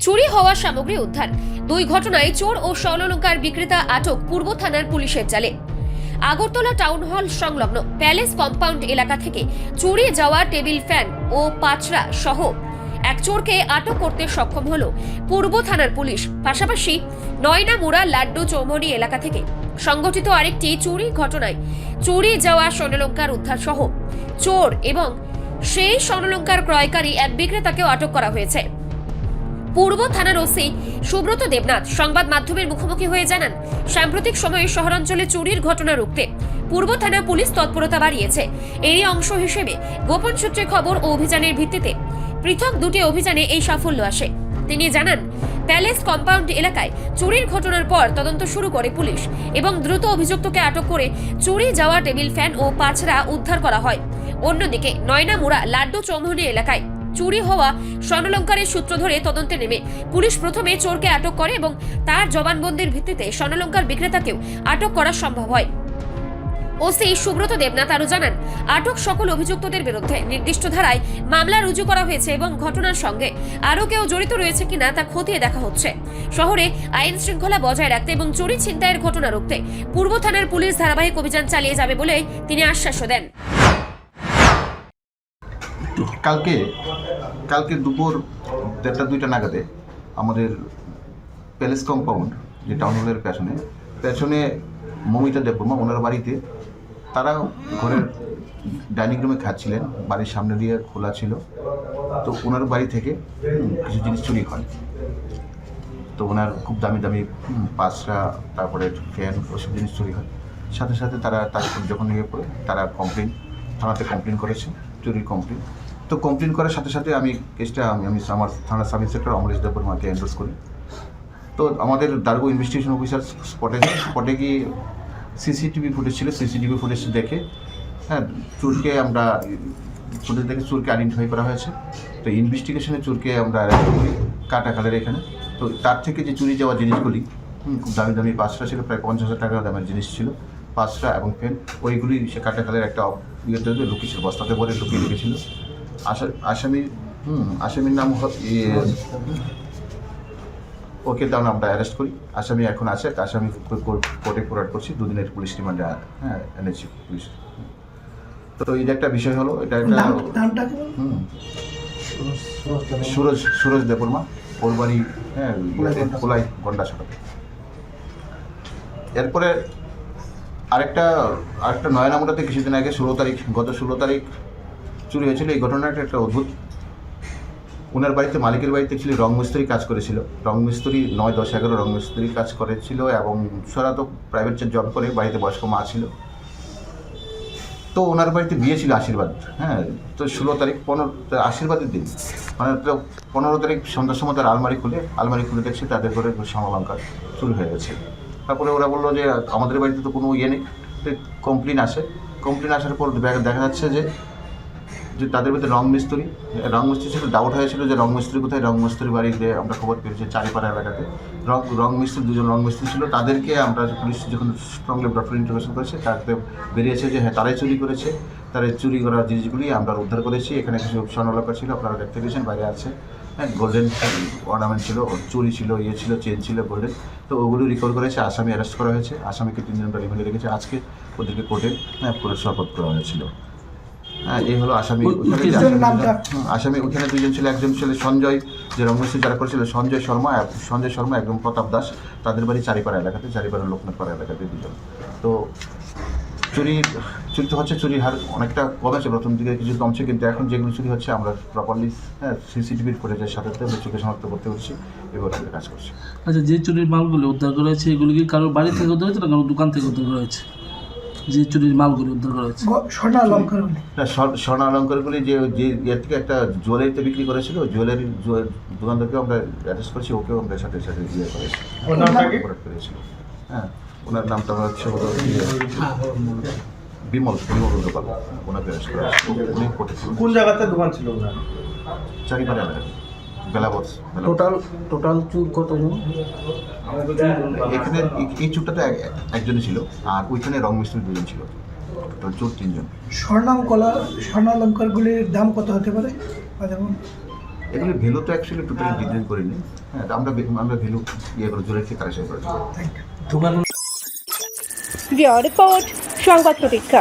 চুরি হওয়া সামগ্রী উদ্ধার। দুই ঘটনায় চোর ও স্বর্ণালংকার বিক্রেতা আটক পূর্ব থানার পুলিশের জালে। আগরতলা টাউন হল সংলগ্ন প্যালেস কম্পাউন্ড এলাকা থেকে চুরি যাওয়া টেবিল ফ্যান ও পাঁচরা সহ এক চোরকে আটক করতে সক্ষম হলো পূর্ব থানার পুলিশ। পাশাপাশি নয়নামুড়া লাড্ডু চৌমনি এলাকা থেকে সংগঠিত আরেকটি চুরি ঘটনায় চুরি যাওয়া স্বর্ণালংকার উদ্ধার সহ চোর এবং সেই স্বর্ণালংকার ক্রয়কারী এক বিক্রেতাকেও আটক করা হয়েছে। পূর্ব থানার ওসি সুব্রত দেবনাথ সংবাদ মাধ্যমের মুখোমুখি হয়ে জানান, সাম্প্রতিক সময়ে শহরাঞ্চলে চুরির ঘটনা রুখতে পূর্ব থানা পুলিশ তৎপরতা বাড়িয়েছে। এরই অংশ হিসেবে গোপন সূত্রে খবর ও অভিযানের ভিত্তিতে পৃথক দুটি অভিযানে এই সাফল্য আসে। তিনি জানান, প্যালেস কম্পাউন্ড এলাকায় চুরির ঘটনার পর তদন্ত শুরু করে পুলিশ এবং দ্রুত অভিযুক্তকে আটক করে চুরি যাওয়া টেবিল ফ্যান ও পাঁচরা উদ্ধার করা হয়। অন্যদিকে নয়নামুড়া লাড্ডু চৌমনি এলাকায় চুরি হওয়া স্বর্ণালংকারের সূত্র ধরে তদন্তে নেমে পুলিশ প্রথমে চোরকে আটক করে এবং তার জবানবন্দির ভিত্তিতে স্বর্ণালংকার বিক্রেতাকেও আটক করা সম্ভব হয়। ওসি সুব্রত দেবনাথ আরও জানান, আটক সকল অভিযুক্তদের বিরুদ্ধে নির্দিষ্ট ধারায় মামলা রুজু করা হয়েছে এবং ঘটনার সঙ্গে আরও কেউ জড়িত রয়েছে কিনা তা খতিয়ে দেখা হচ্ছে। শহরে আইন শৃঙ্খলা বজায় রাখতে এবং চুরি ছিনতাইয়ের ঘটনা রুখতে পূর্ব থানার পুলিশ ধারাবাহিক অভিযান চালিয়ে যাবে বলে তিনি আশ্বাসও দেন। কালকে দুপুর 1:30-2টা নাগাদে আমাদের প্যালেস কম্পাউন্ড যে টাউন হলের পেছনে মমিতা দেববর্মা ওনার বাড়িতে তারা ঘরের ডাইনিং রুমে খাচ্ছিলেন, বাড়ির সামনে দিয়ে খোলা ছিল। তো ওনার বাড়ি থেকে কিছু জিনিস চুরি হয়। তো ওনার খুব দামি দামি পাঁচরা, তারপরে ফ্যান, ওসব জিনিস চুরি হয়। সাথে সাথে তারা যখন নিয়ে পড়ে তারা থানাতে কমপ্লেন করেছে, চুরির কমপ্লেন। তো কমপ্লেন করার সাথে সাথে আমি কেসটা আমি আমার থানার সাব ইন্সপেক্টর অমরেশ দেববর্মাকে এন্ডোর্স করি। তো আমাদের দারগো ইনভেস্টিগেশন অফিসার স্পটে গিয়ে সিসিটিভি ফুটেজ ছিল, সিসিটিভি ফুটেজ দেখে চোরকে আইডেন্টিফাই করা হয়েছে। তো ইনভেস্টিগেশনে চোরকে আমরা অ্যারেস্ট করি কাটাখালের এখানে। তো তার থেকে যে চুরি যাওয়া জিনিসগুলি খুব দামি দামি পাঁচটা ছিল, প্রায় 50,000 টাকা দামের জিনিস ছিল, পাঁচটা এবং ফ্যান, ওইগুলি সে কাটাখালের একটা ইয়েতে লুকিয়েছিল, বস্তাতে ভরে লুকিয়ে রেখেছিল। আসামির নাম ওকে তাও আমরা অ্যারেস্ট করি। আসামি এখন আছে, আসামি কোর্টে ফরওয়ার্ড করছি, 2 দিনের পুলিশ রিমান্ডে এনেছি পুলিশ। তো এই যে একটা বিষয় হলো, এটা একটা সুরজ দেববর্মা, ওর বাড়ি কোলাই গন্ডাছড়া। এরপরে আরেকটা নয়নামুড়াতে কিছুদিন আগে গত 16 তারিখ চুরি হয়েছিল। এই ঘটনাটা একটা অদ্ভুত। ওনার বাড়িতে, মালিকের বাড়িতে ছিল রং মিস্ত্রি কাজ করেছিল, রং মিস্ত্রি 9, 10, 11 রং মিস্ত্রি কাজ করেছিল এবং সারা তো প্রাইভেট জব করে, বাড়িতে বয়স্ক মা ছিল। তো ওনার বাড়িতে বিয়ে ছিল আশীর্বাদ, তো 16 তারিখ আশীর্বাদের দিন, মানে 15 তারিখ সন্ধ্যার সময় তার আলমারি খুলে দেখছে তাদের ঘরে স্বর্ণালংকার চুরি হয়ে গেছে। তারপরে ওরা বললো যে আমাদের বাড়িতে তো কোনো ইয়ে নেই। কমপ্লেন আসার পর দেখা যাচ্ছে যে তাদের ভিতরে রং মিস্ত্রি ছিল। ডাউট হয়েছিল যে রং মিস্ত্রি কোথায়। রং মিস্ত্রির বাড়িতে আমরা খবর পেয়েছি চারিপাড়া এলাকাতে রং মিস্ত্রি 2জন রং মিস্ত্রি ছিল। তাদেরকে আমরা পুলিশ যখন স্ট্রংলি ডক্টর ইন্টারভেনশন করেছে, তাতে বেরিয়েছে যে তারাই চুরি করেছে। তারা চুরি করা জিনিসগুলি আমরা উদ্ধার করেছি। এখানে কিছু স্বর্ণালংকার ছিল, আপনারা দেখতে পেয়েছেন, বাইরে আছে। গোল্ডেন অর্নামেন্ট ছিল, চুরি ছিল, ছিল, চেন ছিল গোল্ডেন। তো ওগুলো রিকভার করেছে। আসামি অ্যারেস্ট করা হয়েছে। আসামিকে 3 দিন আমরা রিমান্ডে রেখেছে। আজকে ওদেরকে কোর্টে শপথ করা হয়েছিল। এই হলো আসামি। ওখানে 2জন ছিল। একজন ছিল সঞ্জয়, যে রংমিস্ত্রি যারা করেছিল, সঞ্জয় শর্মা, একজন প্রতাপ দাস। তাদের বাড়ি চারিপাড়া লোকনাথপাড়া এলাকাতে 2জন। তো চুরি তো হচ্ছে, চুরির হার অনেকটা কমেছে, প্রথম দিকে কিছু কমছে, কিন্তু এখন যেগুলো চুরি হচ্ছে আমরা প্রপারলি সিসিটিভির ফুটেজের সাথে চোখে শনাক্ত করতে পারছি, এবার আমরা কাজ করছি। আচ্ছা, যে চুরির মালগুলো উদ্ধার করা হয়েছে, এগুলো কি কারোর বাড়ি থেকে উদ্ধার হয়েছে না কারোর দোকান থেকে উদ্ধার করা হয়েছে? যে চুরির মালগুলি উদ্ধার করা হয়েছে, স্বর্ণালংকারগুলি যে ইয়ে থেকে একটা জুয়েলারিতে বিক্রি করেছিল, জুয়েলারির দোকানদারকেও আমরা অ্যারেস্ট করেছি, ওকেও আমরা সাথে ইয়ে করেছি, করেছিল। ওনার নামটা হচ্ছে বিমল রুদ্রপাল, ওনাকে অ্যারেস্ট করা হয়েছে। উনি কোন জায়গাতে দোকান ছিল ওনার? চারিপাড়া এলাকায় টোটাল চুর কতজন? এখানে এই চুরটাতে একজনই ছিল, আর ওইখানে রং মিস্ত্রি 2জন ছিল, টোটাল চোর 3জন। স্বর্ণালংকারগুলির দাম কত হতে পারে? এগুলি ভ্যালু তো অ্যাকচুয়ালি টোটালি ডিটেল করিনি। হ্যাঁ, আমরা ভ্যালু ইয়ে করে জোরে খেয়ে কারেকশন করেছি। রিপোর্ট সংবাদ প্রতীক্ষা।